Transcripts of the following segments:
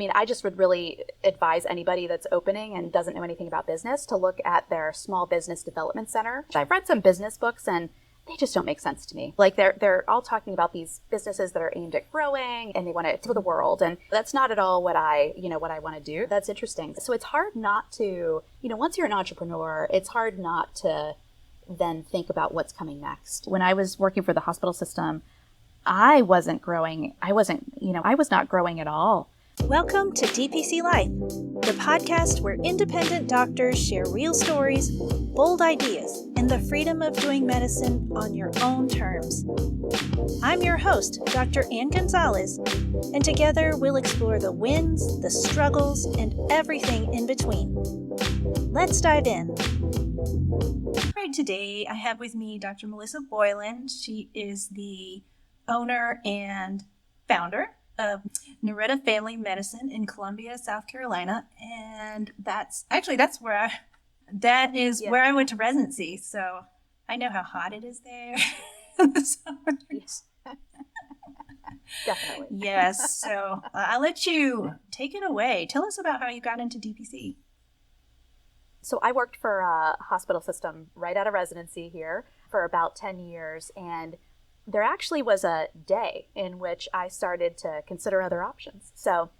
mean, I just would really advise anybody that's opening and doesn't know anything about business to look at their Small Business Development Center. I've read some business books and they just don't make sense to me. Like they're all talking about these businesses that are aimed at growing and they want it to the world. And that's not at all what I want to do. That's interesting. So it's hard not to, once you're an entrepreneur, it's hard not to then think about what's coming next. When I was working for the hospital system, I wasn't growing. I was not growing at all. Welcome to DPC Life, the podcast where independent doctors share real stories, bold ideas, and the freedom of doing medicine on your own terms. I'm your host, Dr. Ann Gonzalez, and together we'll explore the wins, the struggles, and everything in between. Let's dive in. Right, today I have with me Dr. Melissa Boylan. She is the owner and founder of Noreta Family Medicine in Columbia, South Carolina, and that's where where I went to residency. So I know how hot it is there in the summers. Definitely. Yes. So I'll let you take it away. Tell us about how you got into DPC. So I worked for a hospital system right out of residency here for about 10 years, and there actually was a day in which I started to consider other options. So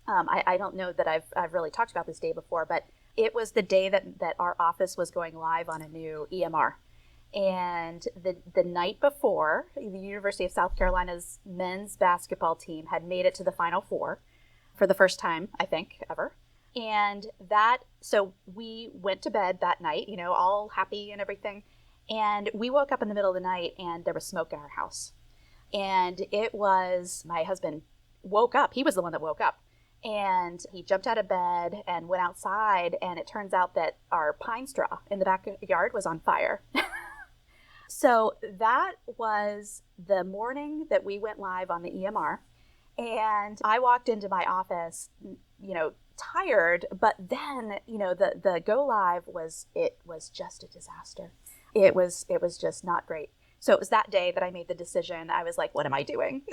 I don't know that I've really talked about this day before, but it was the day that our office was going live on a new EMR. And the night before, the University of South Carolina's men's basketball team had made it to the Final Four for the first time, I think, ever. And so we went to bed that night, all happy and everything. And we woke up in the middle of the night and there was smoke in our house. And it was, my husband woke up. He was the one that woke up. And he jumped out of bed and went outside. And it turns out that our pine straw in the backyard was on fire. So that was the morning that we went live on the EMR. And I walked into my office, tired. But then, the go live was just a disaster. It was just not great. So it was that day that I made the decision. I was like, what am I doing?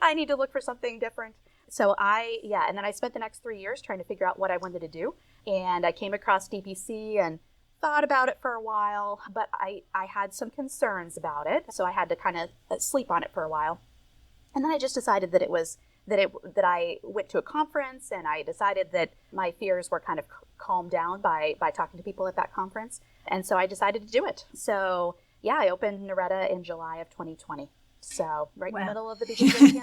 I need to look for something different. So and then I spent the next 3 years trying to figure out what I wanted to do. And I came across DPC and thought about it for a while, but I had some concerns about it. So I had to kind of sleep on it for a while. And then I just decided that that I went to a conference, and I decided that my fears were kind of calmed down by talking to people at that conference. And so I decided to do it. So I opened Noreta in July of 2020. So in the middle of the beginning of the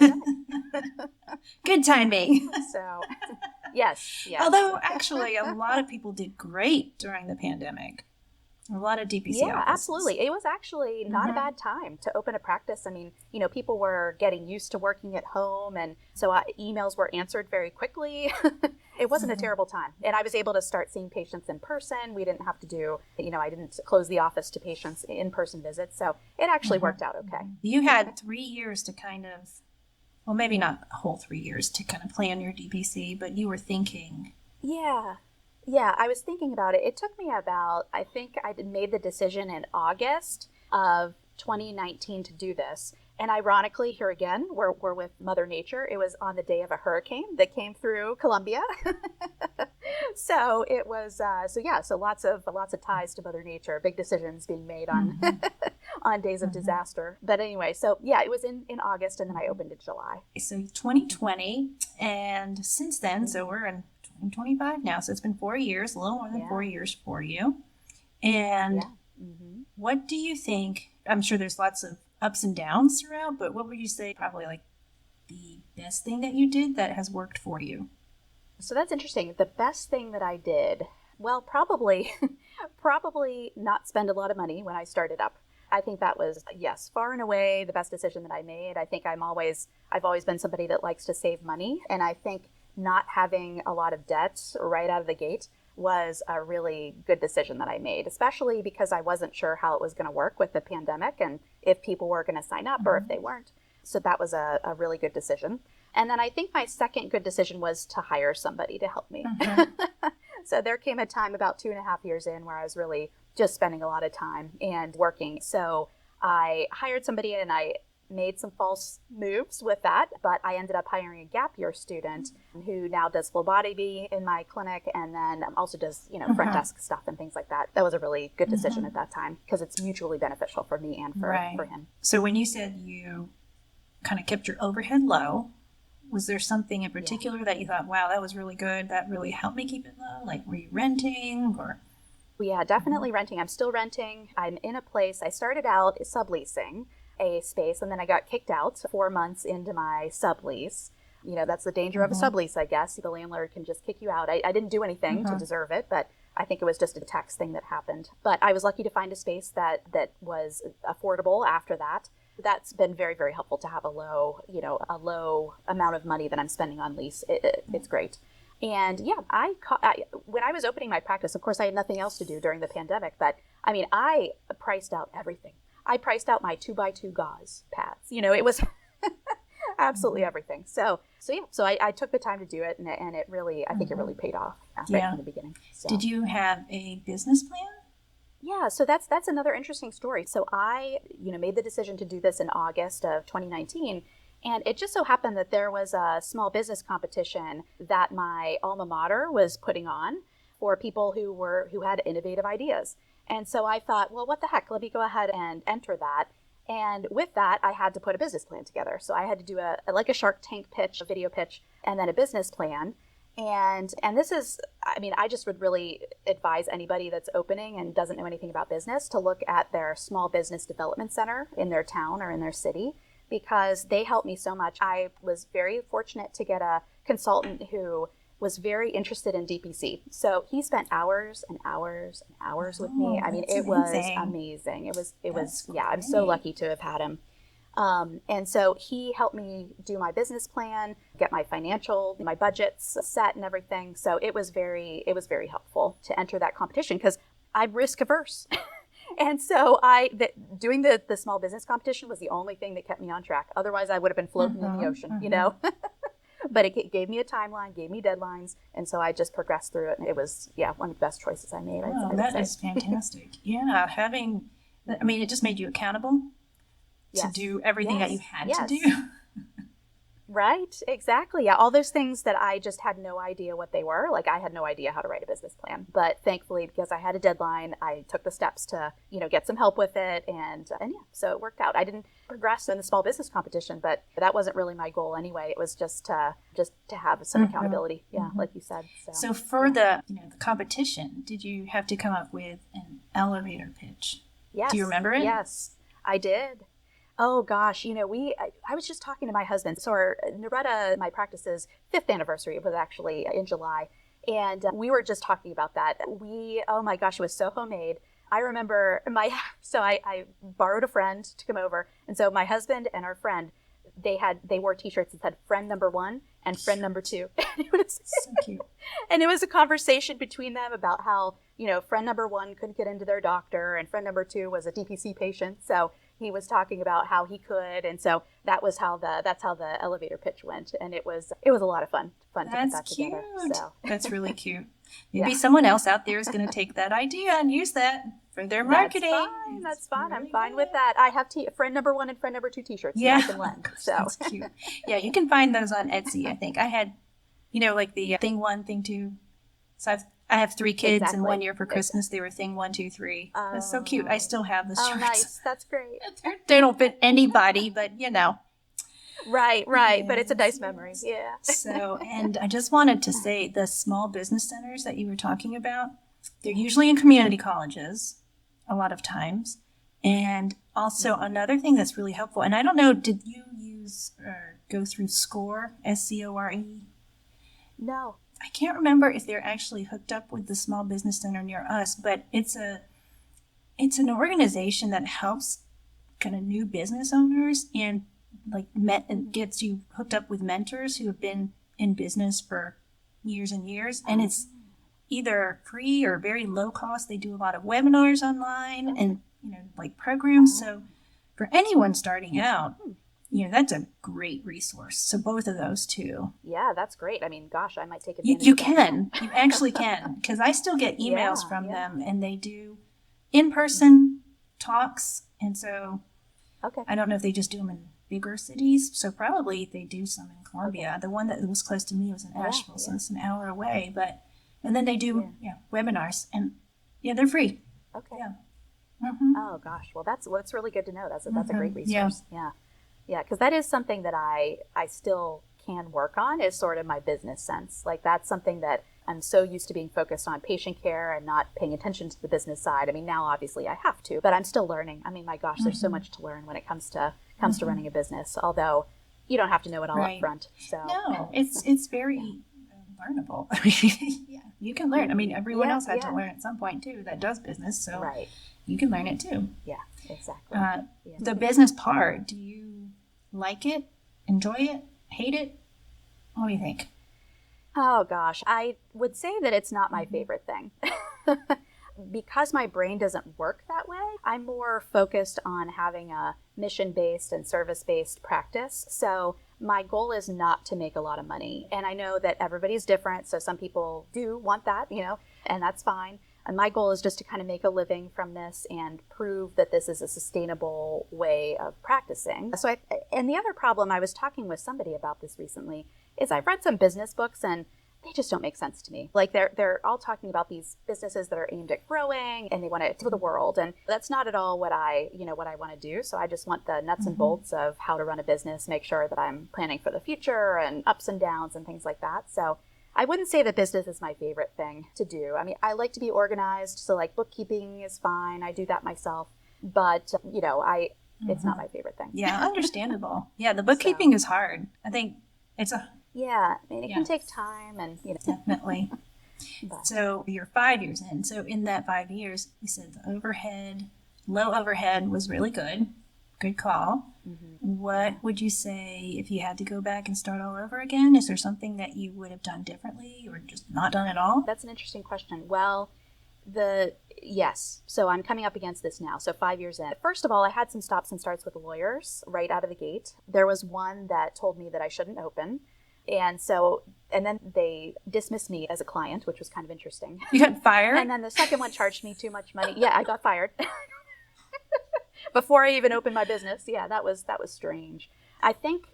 pandemic. Good timing. So yes. Although actually a lot of people did great during the pandemic. A lot of DPC offices. Absolutely. It was actually not a bad time to open a practice. I mean, people were getting used to working at home, and so emails were answered very quickly. It wasn't a terrible time. And I was able to start seeing patients in person. We didn't have to do, I didn't close the office to patients in-person visits. So it actually worked out okay. You had 3 years to kind of, well, maybe not a whole 3 years to kind of plan your DPC, but you were thinking. Yeah, I was thinking about it. It took me I think I made the decision in August of 2019 to do this. And ironically, here again, we're with Mother Nature. It was on the day of a hurricane that came through Columbia. So it was, so lots of ties to Mother Nature, big decisions being made on on days of disaster. But anyway, it was in August, and then I opened in July. So 2020, and since then, so we're in 2025 now, so it's been 4 years, a little more than 4 years for you. And what do you think? I'm sure there's lots of ups and downs throughout, but what would you say probably like the best thing that you did that has worked for you? So that's interesting. The best thing that I did, well, probably not spend a lot of money when I started up. I think that was, far and away the best decision that I made. I think I've always been somebody that likes to save money, and I think not having a lot of debt right out of the gate was a really good decision that I made, especially because I wasn't sure how it was going to work with the pandemic and if people were going to sign up or if they weren't. So that was a really good decision. And then I think my second good decision was to hire somebody to help me. So there came a time about 2.5 years in where I was really just spending a lot of time and working. So I hired somebody, and I made some false moves with that, but I ended up hiring a gap year student who now does phlebotomy in my clinic, and then also does, front desk stuff and things like that. That was a really good decision at that time because it's mutually beneficial for me and for him. So when you said you kind of kept your overhead low, was there something in particular that you thought, wow, that was really good, that really helped me keep it low? Like, were you renting or? Yeah, definitely renting. I'm still renting. I'm in a place. I started out subleasing a space, and then I got kicked out 4 months into my sublease. That's the danger of a sublease, I guess. The landlord can just kick you out. I didn't do anything to deserve it, but I think it was just a tax thing that happened. But I was lucky to find a space that was affordable after that. That's been very, very helpful to have a low amount of money that I'm spending on lease. It's great. And yeah, when I was opening my practice, of course, I had nothing else to do during the pandemic, but I priced out everything. I priced out my 2x2 gauze pads. It was absolutely everything. So I took the time to do it, and it really, I think it really paid off right from the beginning. So. Did you have a business plan? Yeah, so that's another interesting story. So I, made the decision to do this in August of 2019, and it just so happened that there was a small business competition that my alma mater was putting on for people who had innovative ideas. And so I thought, well, what the heck? Let me go ahead and enter that. And with that, I had to put a business plan together. So I had to do a Shark Tank pitch, a video pitch, and then a business plan. And this is, I just would really advise anybody that's opening and doesn't know anything about business to look at their small business development center in their town or in their city, because they helped me so much. I was very fortunate to get a consultant who was very interested in DPC. So he spent hours and hours and hours with me. It was amazing. It was I'm so lucky to have had him. And so he helped me do my business plan, get my budgets set and everything. So it was very helpful to enter that competition because I'm risk averse. And so doing the small business competition was the only thing that kept me on track. Otherwise I would have been floating in the ocean, But it gave me a timeline, gave me deadlines, and so I just progressed through it. And it was, one of the best choices I made. That is fantastic. Yeah, it just made you accountable to do everything that you had to do. Right, exactly. Yeah, all those things that I just had no idea what they were. Like I had no idea how to write a business plan. But thankfully, because I had a deadline, I took the steps to, get some help with it. And so it worked out. I didn't progress in the small business competition, but that wasn't really my goal anyway. It was just to have some accountability. Yeah, like you said. So for the competition, did you have to come up with an elevator pitch? Yes. Do you remember it? Yes, I did. Oh gosh, I was just talking to my husband. So our Noreta, my practice's 5th anniversary was actually in July. And we were just talking about that. Oh my gosh, it was so homemade. I remember I borrowed a friend to come over. And so my husband and our friend, they wore t-shirts that said friend number 1 and friend number 2. And it was so cute. And it was a conversation between them about how, friend number 1 couldn't get into their doctor and friend number 2 was a DPC patient. So he was talking about how he could, and so that's how the elevator pitch went, and it was a lot of fun to put that together. So that's really cute. Maybe someone else out there is going to take that idea and use that for their marketing. That's fine. I'm fine with that. I have friend number 1 and friend number 2 t-shirts that I can lend. So that's cute. Yeah, you can find those on Etsy. I think I had, like the thing 1, thing 2. So I have 3 kids, and 1 year for Christmas, they were thing 1, 2, 3. That's so cute. I still have the shirts. Oh, nice. That's great. They don't fit anybody, but Right. Yes. But it's a nice memory. Yeah. So, and I just wanted to say the small business centers that you were talking about, they're usually in community colleges a lot of times. And also another thing that's really helpful, and I don't know, did you use or go through SCORE, SCORE? No. I can't remember if they're actually hooked up with the small business center near us, but it's an organization that helps kind of new business owners and gets you hooked up with mentors who have been in business for years and years. And it's either free or very low cost. They do a lot of webinars online and programs. So for anyone starting out, that's a great resource. So both of those two. Yeah, that's great. Gosh, I might take advantage of that. You actually can. Because I still get emails from them, and they do in-person talks. And so I don't know if they just do them in bigger cities. So probably they do some in Columbia. Okay. The one that was close to me was in Asheville, so it's an hour away. And then they do webinars, and they're free. Okay. Yeah. Mm-hmm. Oh gosh, well that's really good to know. That's a great resource. Yeah, because that is something that I still can work on, is sort of my business sense. Like that's something that I'm so used to being focused on patient care and not paying attention to the business side. I mean, now obviously I have to, but I'm still learning. I mean, my gosh, there's so much to learn when it comes to running a business. Although you don't have to know it all up front. So no, it's very learnable. Yeah, you can learn. I mean, everyone else had to learn at some point too that does business. So you can learn it too. Yeah, exactly. The business part, do you like it, enjoy it, hate it? What do you think? Oh gosh, I would say that it's not my favorite thing. Because my brain doesn't work that way, I'm more focused on having a mission-based and service-based practice. So my goal is not to make a lot of money. And I know that everybody's different. So some people do want that, and that's fine. And my goal is just to kind of make a living from this and prove that this is a sustainable way of practicing. And the other problem, I was talking with somebody about this recently, is I've read some business books and they just don't make sense to me. Like they're all talking about these businesses that are aimed at growing and they want it for the world. And that's not at all what I want to do. So I just want the nuts and bolts of how to run a business, make sure that I'm planning for the future and ups and downs and things like that. So I wouldn't say that business is my favorite thing to do. I mean, I like to be organized. So like bookkeeping is fine. I do that myself. But, it's not my favorite thing. Yeah, understandable. Yeah, the bookkeeping is hard. I think it's a... Yeah, I mean, it can take time and, Definitely. So you're 5 years in. So in that 5 years, you said the low overhead was really good. Good call. Mm-hmm. What would you say if you had to go back and start all over again? Is there something that you would have done differently or just not done at all? That's an interesting question. Well, yes. So I'm coming up against this now. So 5 years in. First of all, I had some stops and starts with lawyers right out of the gate. There was one that told me that I shouldn't open. And then they dismissed me as a client, which was kind of interesting. You got fired? And then the second one charged me too much money. Yeah, I got fired. Before I even opened my business. Yeah, that was strange. I think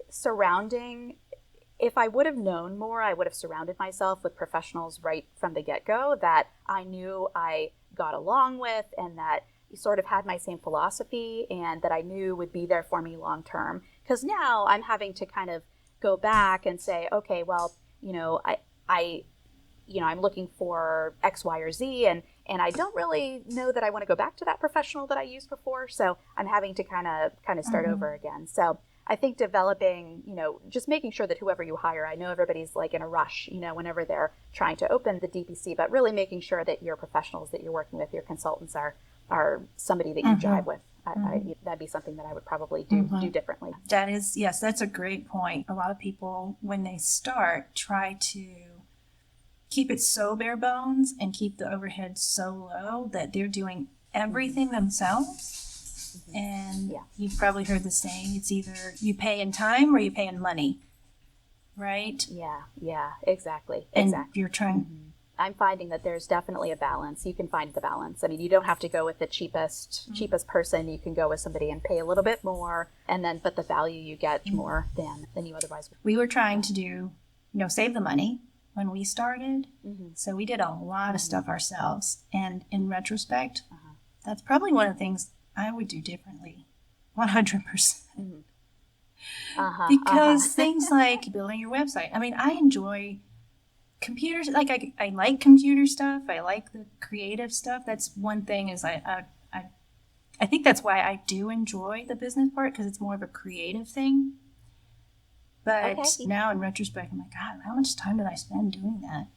if I would have known more, I would have surrounded myself with professionals right from the get-go that I knew I got along with and that sort of had my same philosophy and that I knew would be there for me long term. Because now I'm having to kind of go back and say, okay, well, I'm looking for X, Y, or Z, and I don't really know that I want to go back to that professional that I used before. So I'm having to kind of start over again. So I think developing, just making sure that whoever you hire, I know everybody's like in a rush, whenever they're trying to open the DPC, but really making sure that your professionals that you're working with, your consultants are somebody that you jive with. That'd be something that I would probably do differently. That is, yes, that's a great point. A lot of people, when they start, try to keep it so bare bones and keep the overhead so low that they're doing everything themselves. Mm-hmm. And you've probably heard the saying, it's either you pay in time or you pay in money, right? Yeah, exactly. And you're trying... Mm-hmm. I'm finding that there's definitely a balance. You can find the balance. I mean, you don't have to go with the cheapest person. You can go with somebody and pay a little bit more, but the value you get more than you otherwise would. We were trying to do, save the money when we started. Mm-hmm. So we did a lot of stuff ourselves. And in retrospect, that's probably one of the things I would do differently. 100%. Mm-hmm. Because things like building your website. I mean, I enjoy computers, like I like computer stuff. I like the creative stuff. That's one thing is I think that's why I do enjoy the business part, because it's more of a creative thing. But now in retrospect, I'm like, God, how much time did I spend doing that?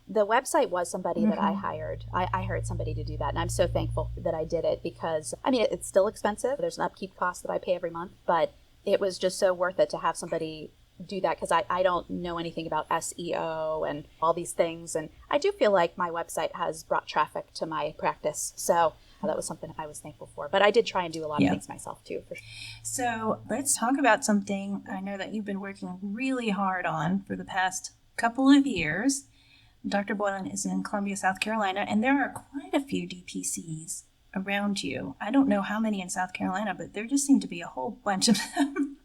The website was somebody that I hired. I hired somebody to do that. And I'm so thankful that I did it because, I mean, it's still expensive. There's an upkeep cost that I pay every month, but it was just so worth it to have somebody do that because I don't know anything about SEO and all these things. And I do feel like my website has brought traffic to my practice. So that was something I was thankful for. But I did try and do a lot of things myself too. For sure. So let's talk about something I know that you've been working really hard on for the past couple of years. Dr. Boylan is in Columbia, South Carolina, and there are quite a few DPCs around you. I don't know how many in South Carolina, but there just seem to be a whole bunch of them.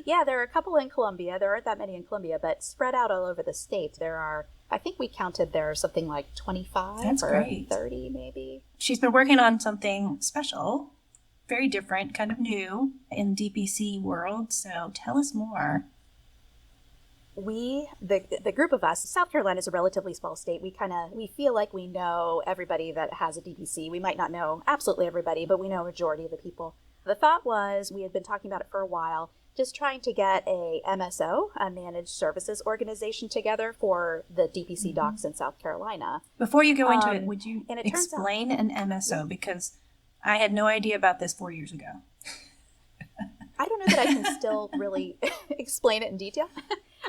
Yeah, there are a couple in Columbia. There aren't that many in Columbia, but spread out all over the state. There are, I think we counted there something like 25 That's or great. 30 maybe. She's been working on something special, very different, kind of new in DPC world. So tell us more. The group of us, South Carolina is a relatively small state. We feel like we know everybody that has a DPC. We might not know absolutely everybody, but we know a majority of the people. The thought was, we had been talking about it for a while, just trying to get a MSO, a managed services organization, together for the DPC docs in South Carolina. Before you go into it, would you and it explain an MSO? Because I had no idea about this 4 years ago. I don't know that I can still really explain it in detail.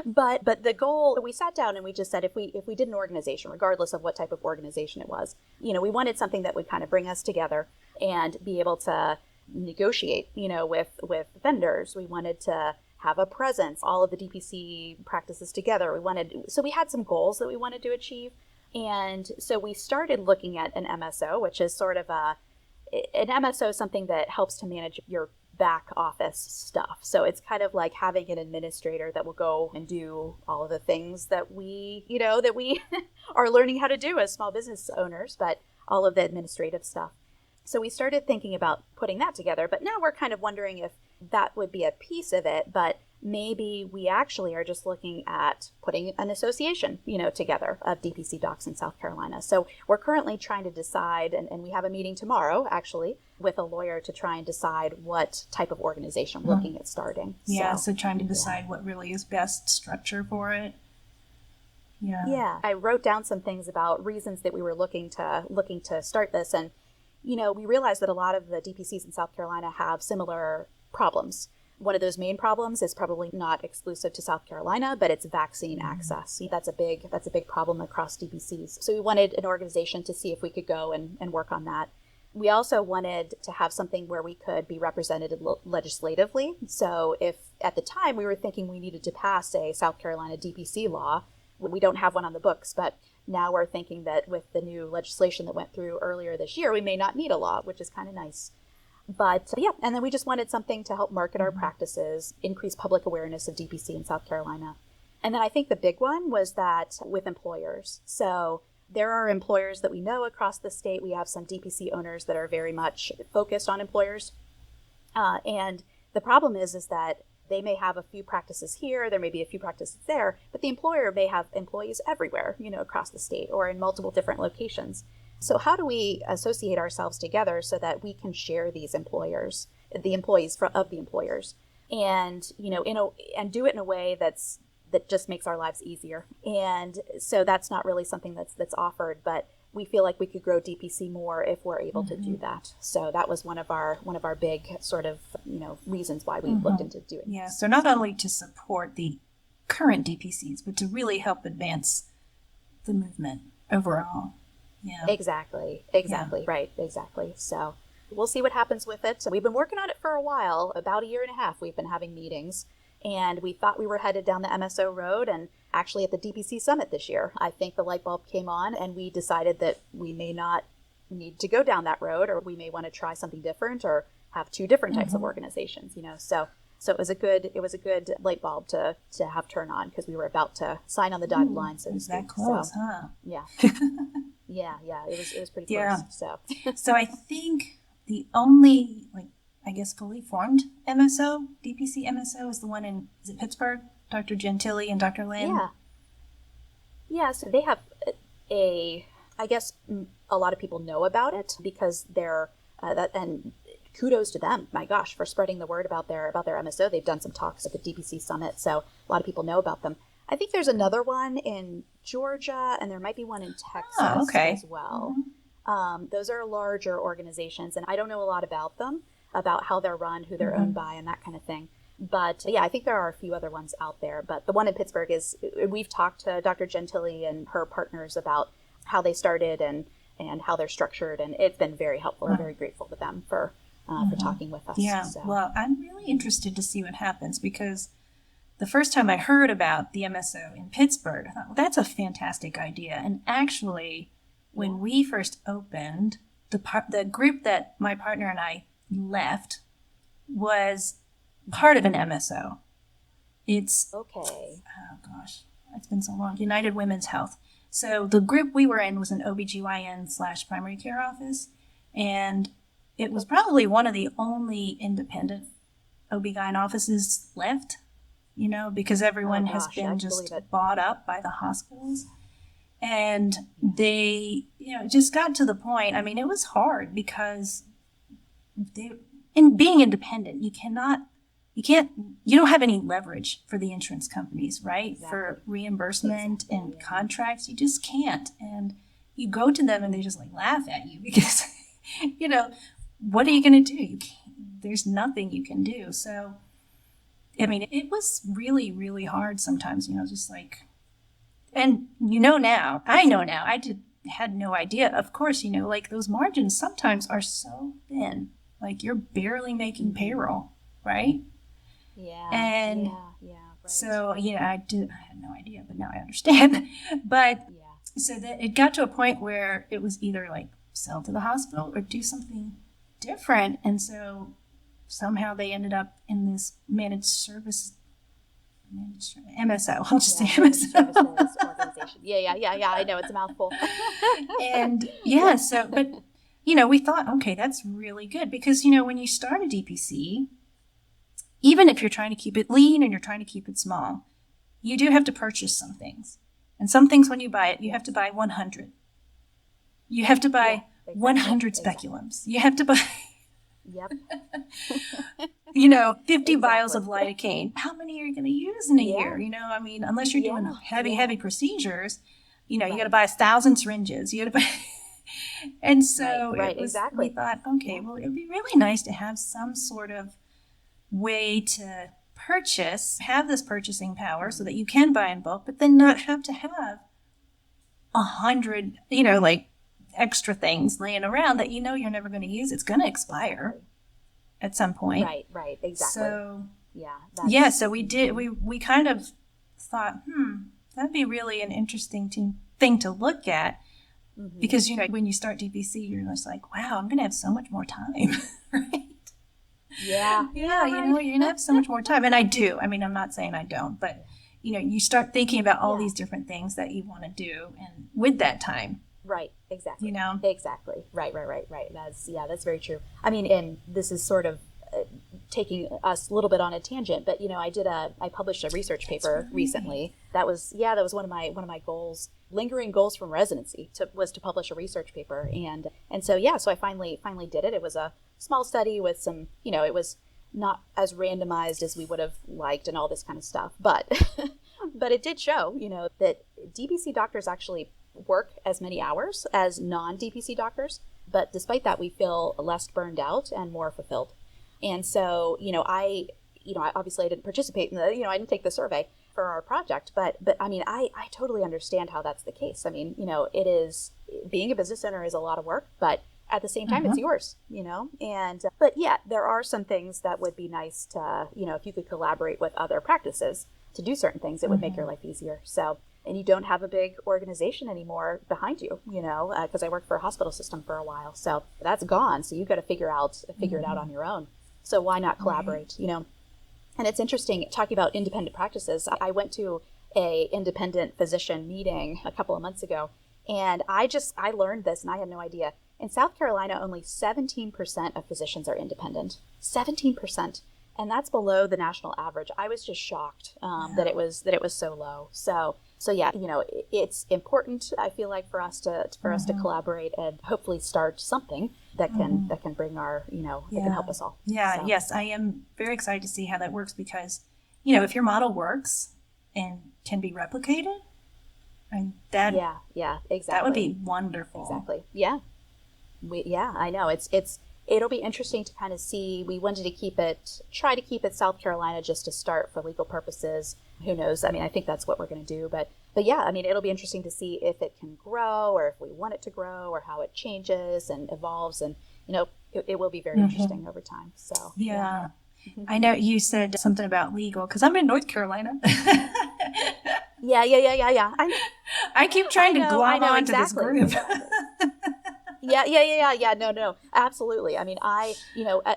But the goal, we sat down and we just said, if we did an organization, regardless of what type of organization it was, we wanted something that would kind of bring us together and be able to negotiate, with vendors. We wanted to have a presence, all of the DPC practices together. So we had some goals that we wanted to achieve. And so we started looking at an MSO, which is sort of an MSO is something that helps to manage your back office stuff. So it's kind of like having an administrator that will go and do all of the things that we are learning how to do as small business owners, but all of the administrative stuff. So we started thinking about putting that together, but now we're kind of wondering if that would be a piece of it, but maybe we actually are just looking at putting an association, together of DPC docs in South Carolina. So we're currently trying to decide, and we have a meeting tomorrow, actually, with a lawyer to try and decide what type of organization we're looking at starting. Yeah, so trying to decide what really is best structure for it. Yeah. I wrote down some things about reasons that we were looking to start this, and we realized that a lot of the DPCs in South Carolina have similar problems. One of those main problems is probably not exclusive to South Carolina, but it's vaccine access. That's a big problem across DPCs. So we wanted an organization to see if we could go and work on that. We also wanted to have something where we could be represented legislatively. So if at the time we were thinking we needed to pass a South Carolina DPC law, we don't have one on the books, but now we're thinking that with the new legislation that went through earlier this year, we may not need a law, which is kind of nice. But yeah, and then we just wanted something to help market our practices, increase public awareness of DPC in South Carolina. And then I think the big one was that with employers. So there are employers that we know across the state. We have some DPC owners that are very much focused on employers. And the problem is that they may have a few practices here, there may be a few practices there, but the employer may have employees everywhere, across the state or in multiple different locations. So how do we associate ourselves together so that we can share these employees of the employers, and and do it in a way that just makes our lives easier? And so that's not really something that's offered, but we feel like we could grow DPC more if we're able to do that. So that was one of our big sort of reasons why we looked into doing it. Yeah. So not only to support the current DPCs, but to really help advance the movement overall. Yeah. Exactly. Right. Exactly. So we'll see what happens with it. So we've been working on it for a while, about a year and a half. We've been having meetings, and we thought we were headed down the MSO road. And actually at the DPC Summit this year, I think the light bulb came on, and we decided that we may not need to go down that road, or we may want to try something different or have two different types of organizations, So it was a good light bulb to have turn on, because we were about to sign on the dotted line, so to speak. That close, huh? Yeah. Yeah, it was pretty close. Yeah. So So I think the only, fully formed DPC MSO is the one in, is it Pittsburgh? Dr. Gentili and Dr. Lynn? Yeah. Yeah, so they have I guess a lot of people know about it because they're, and kudos to them, my gosh, for spreading the word about their MSO. They've done some talks at the DPC Summit, so a lot of people know about them. I think there's another one in Georgia, and there might be one in Texas as well. Those are larger organizations, and I don't know a lot about them, about how they're run, who they're owned by, and that kind of thing. But yeah, I think there are a few other ones out there. But the one in Pittsburgh we've talked to Dr. Gentili and her partners about how they started and how they're structured, and it's been very helpful. I'm very grateful to them for talking with us. Yeah, so. Well, I'm really interested to see what happens, because the first time I heard about the MSO in Pittsburgh, I thought, well, that's a fantastic idea. And actually, when we first opened, the group that my partner and I left was part of an MSO. It's Okay. Oh gosh, it's been so long. United Women's Health. So the group we were in was an OBGYN/primary care office, and it was probably one of the only independent OB/GYN offices left, because everyone has been just bought up by the hospitals. And they, it just got to the point, I mean, it was hard because in being independent, you don't have any leverage for the insurance companies, right? Exactly. For reimbursement and contracts, you just can't. And you go to them and they just laugh at you because, what are you going to do? You can't, there's nothing you can do. So, I mean, it was really, really hard sometimes, and now, I know now, had no idea. Of course, those margins sometimes are so thin, you're barely making payroll, right? Yeah. And right. So, I had no idea, but now I understand. But so that it got to a point where it was either sell to the hospital or do something different. And so somehow they ended up in this MSO. I'll just say MSO. Services organization. Yeah. I know, it's a mouthful. And so, but, we thought, okay, that's really good because, when you start a DPC, even if you're trying to keep it lean and you're trying to keep it small, you do have to purchase some things. And some things, when you buy it, you have to buy 100. You have to buy 100 speculums. You have to buy... Yep. 50 vials of lidocaine. How many are you going to use in a year? Unless you're doing heavy procedures, you got to buy 1,000 syringes. You got to buy... And so we thought, okay, well, it would be really nice to have some sort of way to have this purchasing power so that you can buy in bulk, but then not have to have 100, extra things laying around that you're never going to use. It's going to expire at some point. Right, exactly. So so we kind of thought, that'd be really an interesting thing to look at. Mm-hmm. Because when you start DPC, you're just wow, I'm going to have so much more time, right? Yeah, you're going to have so much more time. And I do. I mean, I'm not saying I don't, but, you start thinking about all these different things that you want to do and with that time. Right, exactly. Exactly. Right. That's very true. I mean, and this is sort of taking us a little bit on a tangent, but, I published a research paper recently. That was one of my goals, lingering goals from residency was to publish a research paper. And so I finally did it. It was a small study with some, it was not as randomized as we would have liked and all this kind of stuff. But but it did show, that DPC doctors actually work as many hours as non-DPC doctors. But despite that, we feel less burned out and more fulfilled. And so, I obviously I didn't participate in I didn't take the survey for our project, but I mean, I totally understand how that's the case. I mean, it is, being a business owner is a lot of work, but at the same time, it's yours, and, but there are some things that would be nice to, if you could collaborate with other practices to do certain things, it would make your life easier. So, and you don't have a big organization anymore behind you, because I worked for a hospital system for a while. So that's gone. So you got to figure it out on your own. So why not collaborate, And it's interesting talking about independent practices. I went to a independent physician meeting a couple of months ago, and I learned this and I had no idea. In South Carolina, only 17% of physicians are independent. 17%. And that's below the national average. I was just shocked that it was so low. So it's important, I feel like, for us to collaborate and hopefully start something that can bring our, that can help us all. Yeah, so. Yes, I am very excited to see how that works because, if your model works and can be replicated, exactly. That would be wonderful. Exactly. Yeah. I know. It'll be interesting to kind of see. We wanted to try to keep it South Carolina just to start for legal purposes. Who knows? I mean, I think that's what we're going to do. But I mean, it'll be interesting to see if it can grow or if we want it to grow or how it changes and evolves. And, it will be very interesting over time. So, yeah. I know you said something about legal because I'm in North Carolina. Yeah. I keep trying to glom onto this group. Yeah. No, absolutely. I mean,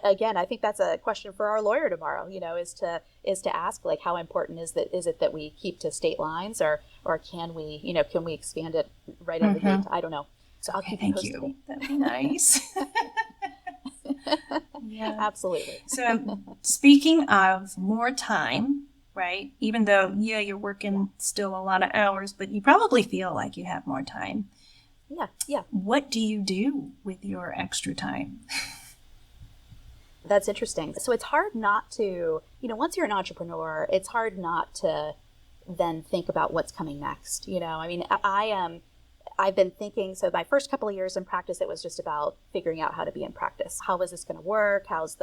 again, I think that's a question for our lawyer tomorrow, is to ask, like, how important is it that we keep to state lines, or can we expand it right out of the gate? I don't know. So I'll keep you posted. Thank you. That'd be nice. Yeah. Absolutely. So speaking of more time, right? Even though, you're working still a lot of hours, but you probably feel like you have more time. Yeah. What do you do with your extra time? That's interesting. So it's hard not to, once you're an entrepreneur, it's hard not to then think about what's coming next. I mean, I've been thinking, so my first couple of years in practice, it was just about figuring out how to be in practice. How is this going to work? How's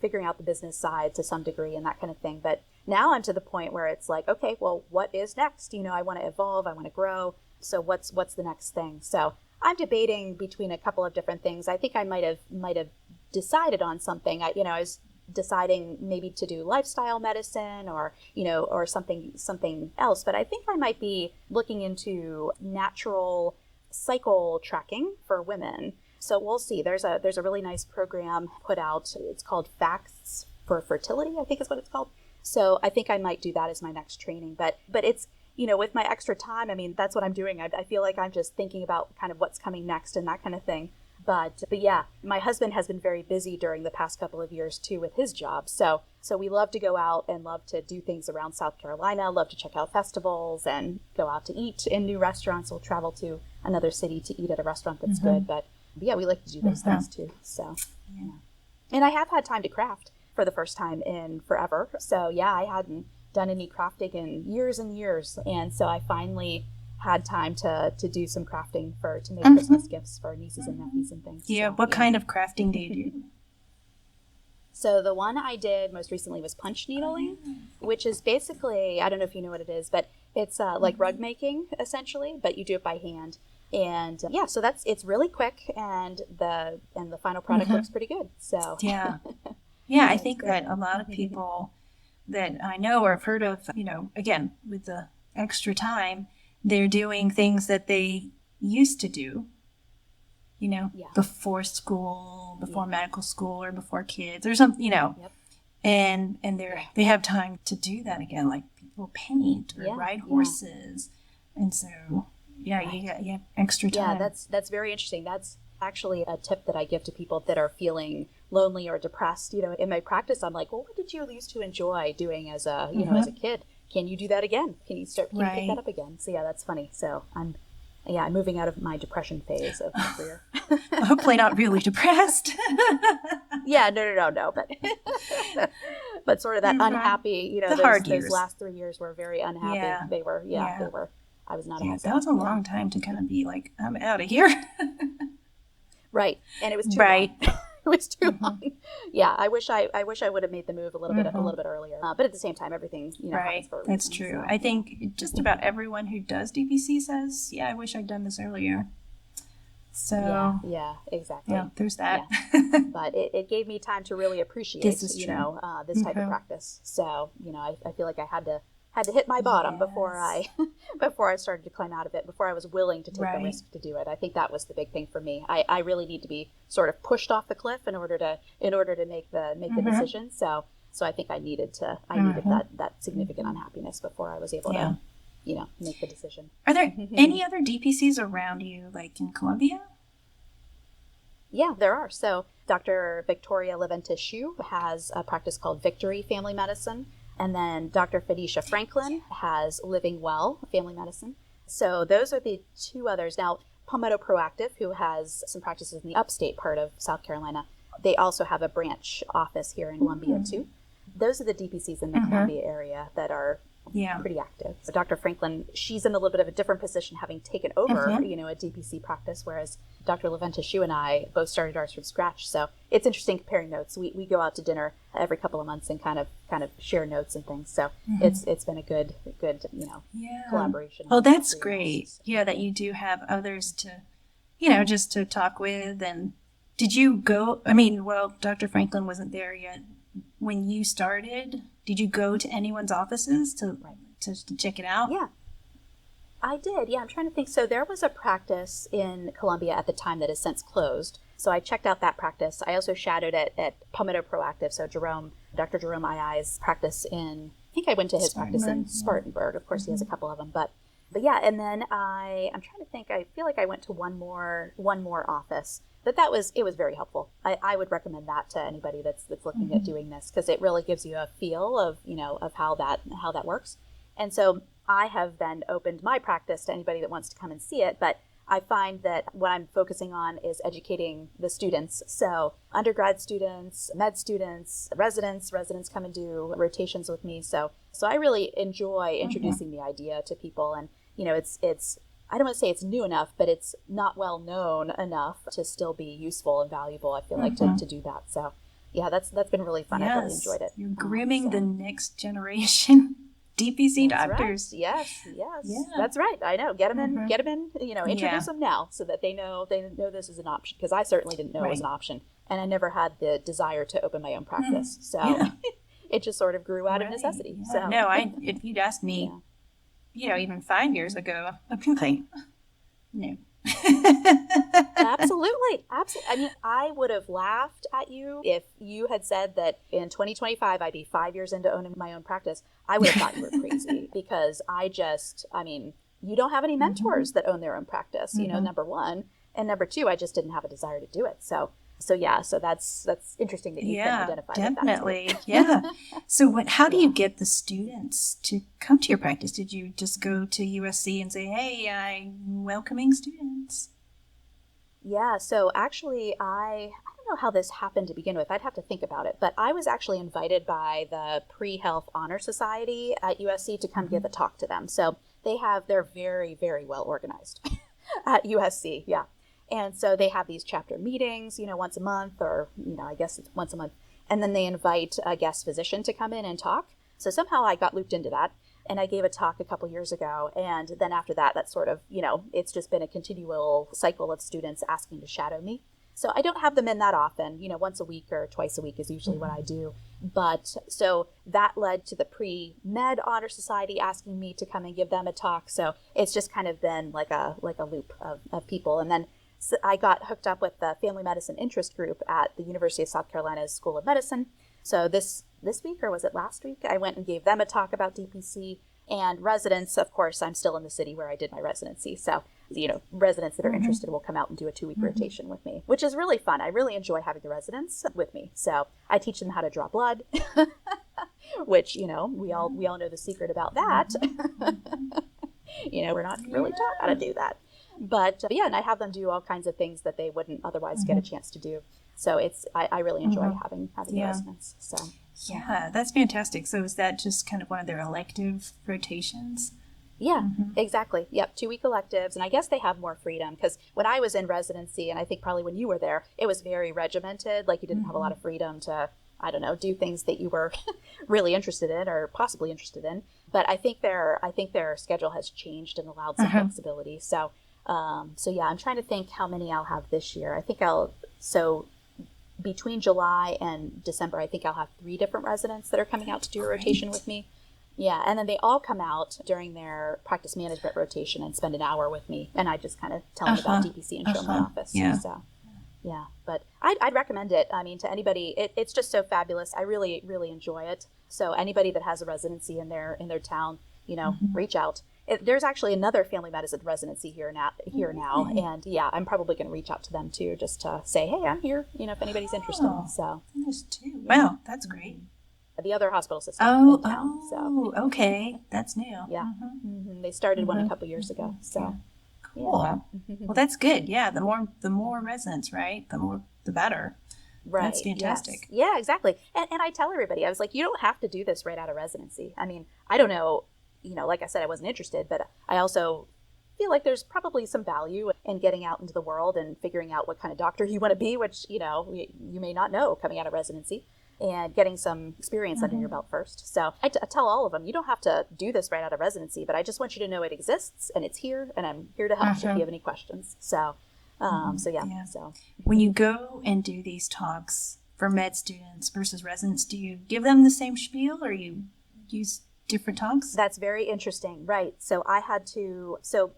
figuring out the business side to some degree and that kind of thing. But now I'm to the point where it's like, okay, well, what is next? I want to evolve. I want to grow. So what's the next thing? So I'm debating between a couple of different things. I think I might have decided on something. I was deciding maybe to do lifestyle medicine or something else. But I think I might be looking into natural cycle tracking for women. So we'll see. There's a really nice program put out. It's called Facts for Fertility, I think is what it's called. So I think I might do that as my next training. But it's, with my extra time, I mean, that's what I'm doing. I feel like I'm just thinking about kind of what's coming next and that kind of thing. But yeah, my husband has been very busy during the past couple of years too with his job. So we love to go out and love to do things around South Carolina, love to check out festivals and go out to eat in new restaurants. We'll travel to another city to eat at a restaurant that's good. But yeah, we like to do those things too. So, yeah. And I have had time to craft for the first time in forever. So yeah, I hadn't done any crafting in years and years. And so I finally had time to do some crafting to make Christmas gifts for nieces and nephews and things. Yeah. So, what kind of crafting do you do? So the one I did most recently was punch needling, which is basically, I don't know if you know what it is, but it's like rug making essentially, but you do it by hand. And so it's really quick, and the final product looks pretty good. So yeah, I think that a lot of people that I know or have heard of, again, with the extra time, they're doing things that they used to do, before school, before medical school, or before kids, or something, and they have time to do that again, like people paint or ride horses, and so you have extra time. Yeah, that's very interesting. That's actually a tip that I give to people that are feeling lonely or depressed. In my practice, I'm like, well, what did you used to enjoy doing as a as a kid? Can you do that again? Can you pick that up again? So yeah, that's funny. So I'm moving out of my depression phase of my career. Hopefully not really depressed. Yeah, no, but sort of that unhappy, those last 3 years were very unhappy. Yeah. They were. I was not a happy. That was a long time to kind of be like, I'm out of here. Right. And it was too long. It was too long. Yeah, I wish I would have made the move a little bit earlier. But at the same time, everything happens for a reason. That's true. So, I think just about everyone who does DPC says, "Yeah, I wish I'd done this earlier." So yeah, exactly. Yeah, there's that. Yeah. But it gave me time to really appreciate this type of practice. So I feel like I had to hit my bottom before I started to climb out of it, before I was willing to take the risk to do it. I think that was the big thing for me. I really need to be sort of pushed off the cliff in order to make the decision. So I think I needed that significant unhappiness before I was able to make the decision. Are there any other DPCs around you, like in Columbia? Yeah, there are. So Dr. Victoria Leventis-Shue has a practice called Victory Family Medicine. And then Dr. Phoenicia Franklin has Living Well Family Medicine. So those are the two others. Now, Palmetto Proactive, who has some practices in the upstate part of South Carolina, they also have a branch office here in Columbia too. Those are the DPCs in the Columbia area that are pretty active. So Dr. Franklin, she's in a little bit of a different position, having taken over, a DPC practice, whereas Dr. Leventis-Shue and I both started ours from scratch. So it's interesting comparing notes. We go out to dinner every couple of months and kind of share notes and things. So it's been a good collaboration. Oh, that's great. Yeah, that you do have others to, just to talk with. And did you go? I mean, well, Dr. Franklin wasn't there yet when you started. Did you go to anyone's offices to check it out? Yeah. I did. Yeah, I'm trying to think. So there was a practice in Columbia at the time that has since closed. So I checked out that practice. I also shadowed at Palmetto Proactive. So Dr. Jerome II's practice I think I went to his practice in Spartanburg. Of course, he has a couple of them, but yeah. And then I'm trying to think. I feel like I went to one more office. But it was very helpful. I would recommend that to anybody that's looking at doing this, because it really gives you a feel of how that works. And so I have then opened my practice to anybody that wants to come and see it. But I find that what I'm focusing on is educating the students. So undergrad students, med students, residents come and do rotations with me. So I really enjoy introducing the idea to people. And, it's I don't want to say it's new enough, but it's not well known enough to still be useful and valuable, I feel like, to do that. So yeah, that's been really fun. I've really enjoyed it. You're grooming the next generation DPC doctors. Right. Yes. Yeah. That's right. I know. Get them in, introduce them now so that they know this is an option, because I certainly didn't know it was an option, and I never had the desire to open my own practice. So it just sort of grew out of necessity. Yeah. So no, if you'd asked me, even 5 years ago, I'd be like, no. Absolutely. I mean, I would have laughed at you if you had said that in 2025 I'd be 5 years into owning my own practice. I would have thought you were crazy, because you don't have any mentors that own their own practice, number one. And number two, I just didn't have a desire to do it. So that's interesting that you can identify definitely. with that. Yeah. So how do you get the students to come to your practice? Did you just go to USC and say, hey, I'm welcoming students? Yeah. So actually, I don't know how this happened to begin with. I'd have to think about it. But I was actually invited by the Pre-Health Honor Society at USC to come give a talk to them. So they're very, very well organized at USC. Yeah. And so they have these chapter meetings, once a month, or, I guess it's once a month. And then they invite a guest physician to come in and talk. So somehow I got looped into that. And I gave a talk a couple years ago. And then after that, that's sort of, it's just been a continual cycle of students asking to shadow me. So I don't have them in that often, once a week or twice a week is usually what I do. But so that led to the Pre-Med Honor Society asking me to come and give them a talk. So it's just kind of been like a loop of people. And then I got hooked up with the Family Medicine Interest Group at the University of South Carolina's School of Medicine. So this week, or was it last week, I went and gave them a talk about DPC. And residents, of course, I'm still in the city where I did my residency. So, residents that are interested will come out and do a 2-week rotation with me, which is really fun. I really enjoy having the residents with me. So I teach them how to draw blood, which, we all know the secret about that. We're not really taught how to do that. But and I have them do all kinds of things that they wouldn't otherwise get a chance to do. So I really enjoy having the residents. So yeah, that's fantastic. So is that just kind of one of their elective rotations? Yeah, exactly. Yep, 2-week electives. And I guess they have more freedom, because when I was in residency, and I think probably when you were there, it was very regimented. Like, you didn't have a lot of freedom to, do things that you were really interested in or possibly interested in. But I think their schedule has changed and allowed some flexibility. So yeah, I'm trying to think how many I'll have this year. I think between July and December, I think I'll have 3 different residents that are coming out to do a rotation with me. Yeah, and then they all come out during their practice management rotation and spend an hour with me, and I just kind of tell them about DPC and show them my office. Yeah. So, yeah, but I'd recommend it. I mean, to anybody, it's just so fabulous. I really, really enjoy it. So anybody that has a residency in their town, reach out. There's actually another family medicine residency here now, and yeah, I'm probably going to reach out to them too, just to say, hey, I'm here, if anybody's interested. So there's 2. Wow, that's great. The other hospital system in town. So okay, that's new. Yeah, they started one a couple years ago. So cool. Yeah. Well, that's good. Yeah, the more residents, right? The better. Right. That's fantastic. Yes. Yeah, exactly. And I tell everybody, I was like, you don't have to do this right out of residency. I mean, I don't know. Like I said, I wasn't interested, but I also feel like there's probably some value in getting out into the world and figuring out what kind of doctor you want to be, which, you may not know coming out of residency, and getting some experience under your belt first. So I tell all of them, you don't have to do this right out of residency, but I just want you to know it exists and it's here, and I'm here to help if you have any questions. So, So when you go and do these talks for med students versus residents, do you give them the same spiel, or you use different talks? That's very interesting. Right. So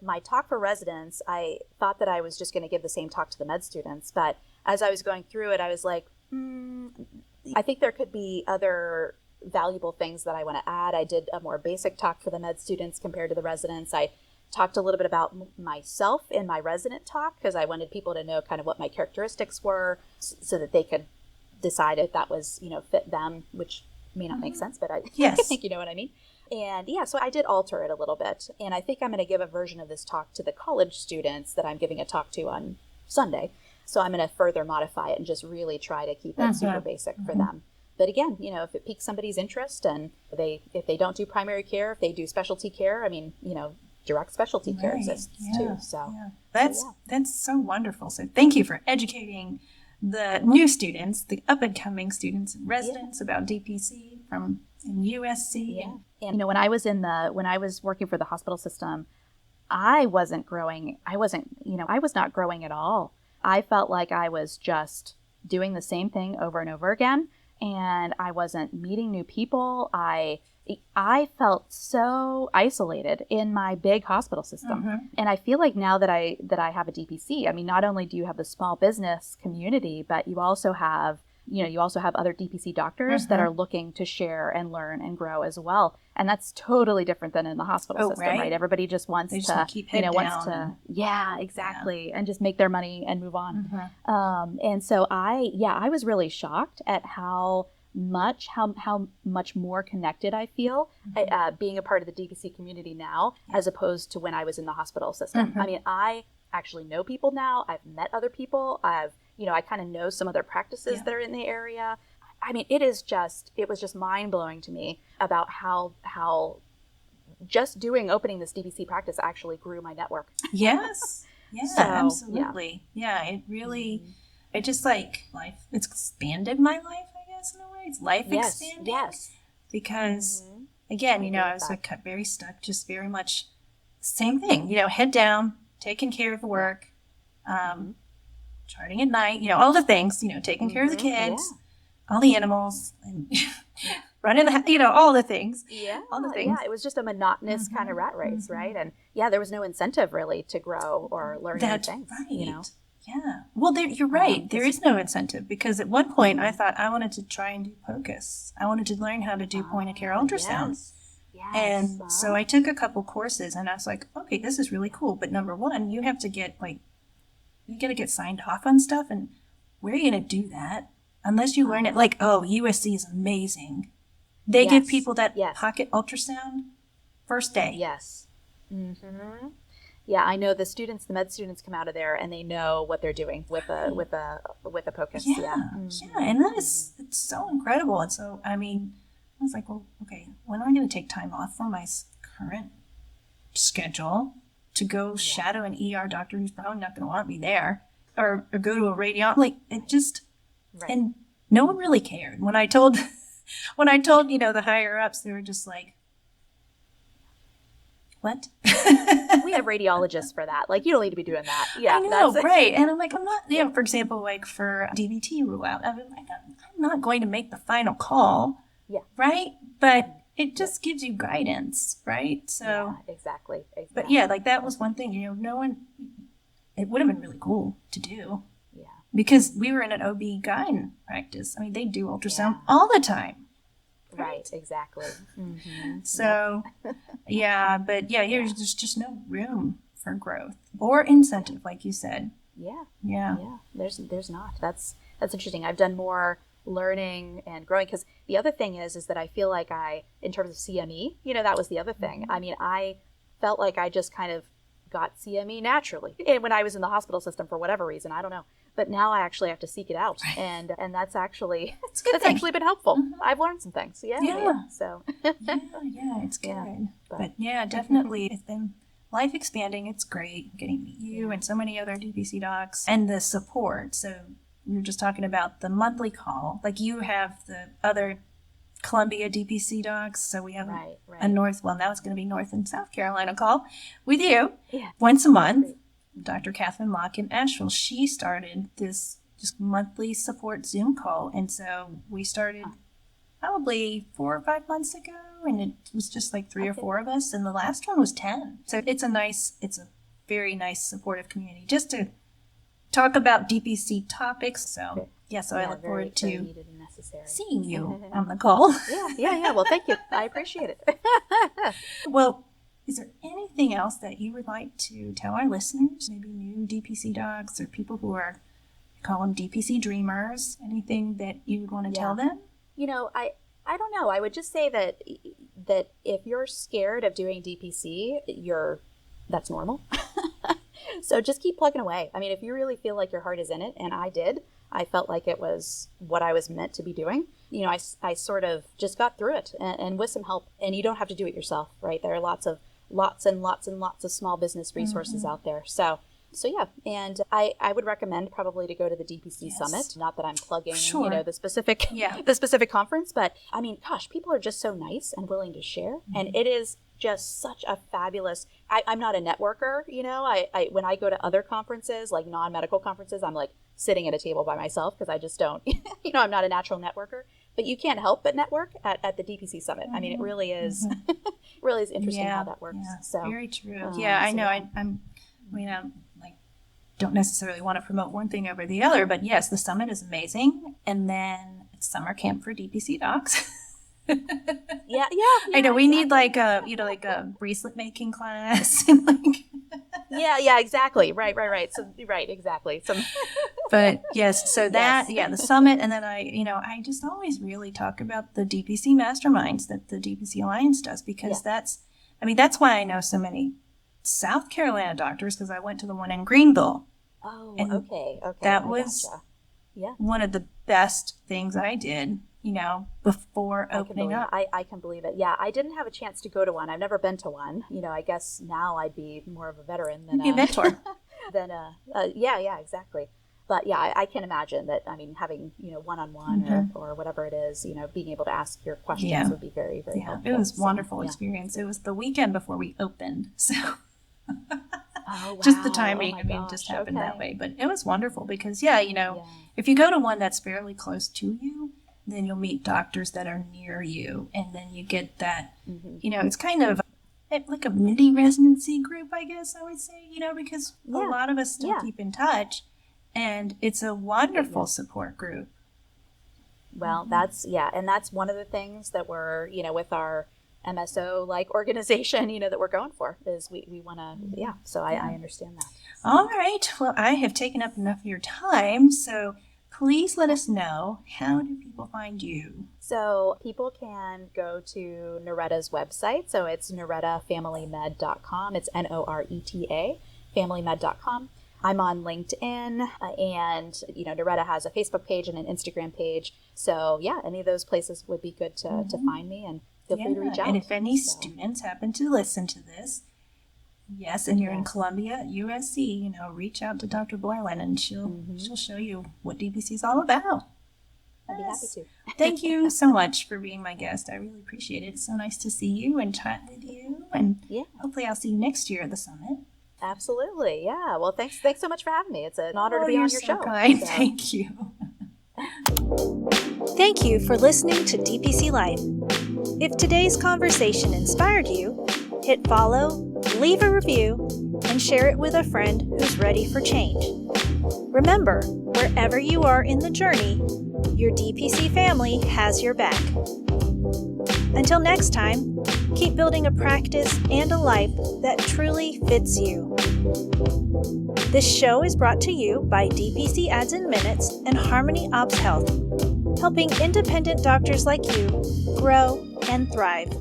my talk for residents, I thought that I was just going to give the same talk to the med students. But as I was going through it, I was like, I think there could be other valuable things that I want to add. I did a more basic talk for the med students compared to the residents. I talked a little bit about myself in my resident talk because I wanted people to know kind of what my characteristics were so that they could decide if that was, fit them, which may not make sense, but I think you know what I mean. And so I did alter it a little bit. And I think I'm going to give a version of this talk to the college students that I'm giving a talk to on Sunday. So I'm going to further modify it and just really try to keep it super basic for them. But again, if it piques somebody's interest and if they don't do primary care, if they do specialty care, direct specialty care exists too. So that's so wonderful. So thank you for educating the new students, the up and coming students and residents about DPC from in USC. Yeah. And when I was working for the hospital system, I was not growing at all. I felt like I was just doing the same thing over and over again, and I wasn't meeting new people. I felt so isolated in my big hospital system. And I feel like now that I have a DPC, not only do you have the small business community, but you also have other DPC doctors that are looking to share and learn and grow as well. And that's totally different than in the hospital system, right? Everybody just wants to keep head down. Exactly. And just make their money and move on. And so I was really shocked at how much more connected I feel being a part of the DPC community now, as opposed to when I was in the hospital system. I actually know people now. I've met other people. I kind of know some other practices that are in the area. It was just mind blowing to me about how just opening this DPC practice actually grew my network. Yes. Yeah, so, absolutely. Yeah, it really, it just life, it's expanded my life, I guess, in a way. It's life expanding. Yes. Because again, I was very stuck, just very much same thing, head down, taking care of the work, charting at night, all the things, taking care of the kids, all the animals, and running the, all the things. Yeah. All the things. Yeah, it was just a monotonous kind of rat race, right? And there was no incentive really to grow or learn new things. Right. Yeah. Well, you're right. There is no incentive because at one point I thought I wanted to try and do POCUS. I wanted to learn how to do point of care ultrasound. Yes. And so I took a couple courses and I was like, okay, this is really cool. But number one, you have to get you got to get signed off on stuff. And where are you going to do that? Unless you learn it USC is amazing. They give people that pocket ultrasound first day. Yes. Mm-hmm. Yeah, I know the med students come out of there and they know what they're doing with a POCUS. Yeah. And it's so incredible. And so, I was like, well, okay, when am I going to take time off from my current schedule to go shadow an ER doctor who's probably not going to want me there or go to a radiologist? It just, and no one really cared. When I told, the higher ups, they were just like, what? We have radiologists for that. You don't need to be doing that. Yeah, I know, right. And I'm like, I'm not, for example, for DVT rule out, I'm not going to make the final call. Yeah. Right? But it just gives you guidance, right? So exactly. But that was one thing, no one, it would have been really cool to do. Yeah. Because we were in an OB-GYN practice. They do ultrasound all the time. Right, exactly. Mm-hmm. So, there's just no room for growth or incentive, like you said. Yeah. There's not. That's interesting. I've done more learning and growing because the other thing is that I feel like in terms of CME, that was the other thing. I felt like I just kind of got CME naturally. And when I was in the hospital system for whatever reason, I don't know. But now I actually have to seek it out, and that's actually actually been helpful. Mm-hmm. I've learned some things. Yeah. So it's good. But definitely, it's been life expanding. It's great getting to meet you and so many other DPC docs and the support. So we were just talking about the monthly call. You have the other Columbia DPC docs. So we have a North. Well, now it's going to be North and South Carolina call with you once a month. Dr. Catherine Locke in Asheville, she started this just monthly support Zoom call. And so we started, probably 4 or 5 months ago, and it was just like 3 or 4 of us, and the last one was 10. So it's a very nice supportive community just to talk about DPC topics. So so I look forward to seeing you on the call. Yeah. Well, thank you. I appreciate it. Well, is there anything else that you would like to tell our listeners? Maybe new DPC docs or people who are, call them DPC dreamers. Anything that you would want to tell them? I don't know. I would just say that if you're scared of doing DPC, that's normal. So just keep plugging away. I mean, if you really feel like your heart is in it, and I felt like it was what I was meant to be doing. I sort of just got through it and with some help, and you don't have to do it yourself, right? There are lots and lots of small business resources out there. So yeah, and I would recommend probably to go to the DPC Summit. Not that I'm plugging, the specific conference, but I mean, gosh, people are just so nice and willing to share, and it is just such a fabulous. I'm not a networker, I when I go to other conferences, like non-medical conferences, I'm like sitting at a table by myself because I just don't, I'm not a natural networker. But you can't help but network at the DPC Summit. I mean, it really is, really is interesting how that works. Yeah, so very true. I know. I'm don't necessarily want to promote one thing over the other, but yes, the summit is amazing. And then it's summer camp for DPC docs. Yeah. I know we need like a bracelet making class. Yeah, exactly. Right. So exactly. But yes, so that the summit, and then I just always really talk about the DPC masterminds that the DPC Alliance does, because that's why I know so many South Carolina doctors, because I went to the one in Greenville. Oh, and okay. That was one of the best things I did, before opening up. I can believe it. Yeah, I didn't have a chance to go to one. I've never been to one. I guess now I'd be more of a veteran than a mentor. Yeah, exactly. But yeah, I can imagine that. I mean, having one-on-one or whatever it is, being able to ask your questions would be very, very helpful. It was a wonderful experience. It was the weekend before we opened, so. Oh, wow. Just the timing, just happened that way. But it was wonderful because, if you go to one that's fairly close to you, then you'll meet doctors that are near you. And then you get that, it's kind of like a mini residency group, I guess I would say, because a lot of us still keep in touch. And it's a wonderful support group. Well, that's one of the things that we're, with our MSO-like organization, that we're going for is we want to, so I understand that. All right. Well, I have taken up enough of your time, so please let us know, how do people find you? So people can go to Noreta's website. So it's noretafamilymed.com. It's Noreta, familymed.com. I'm on LinkedIn, and Noreta has a Facebook page and an Instagram page. So any of those places would be good to find me, and feel free to reach out. And if any students happen to listen to this, and you're in Columbia, USC, reach out to Dr. Boylan, and she'll show you what DPC is all about. I'd be happy to. Thank you so much for being my guest. I really appreciate it. It's so nice to see you and chat with you, and hopefully I'll see you next year at the summit. Absolutely. Yeah. Well, thanks so much for having me. It's an honor to be on your show. Kind. So. Thank you. Thank you for listening to DPC Life. If today's conversation inspired you, hit follow, leave a review, and share it with a friend who's ready for change. Remember, wherever you are in the journey, your DPC family has your back. Until next time, keep building a practice and a life that truly fits you. This show is brought to you by DPC Ads and Minutes and Harmony Ops Health, helping independent doctors like you grow and thrive.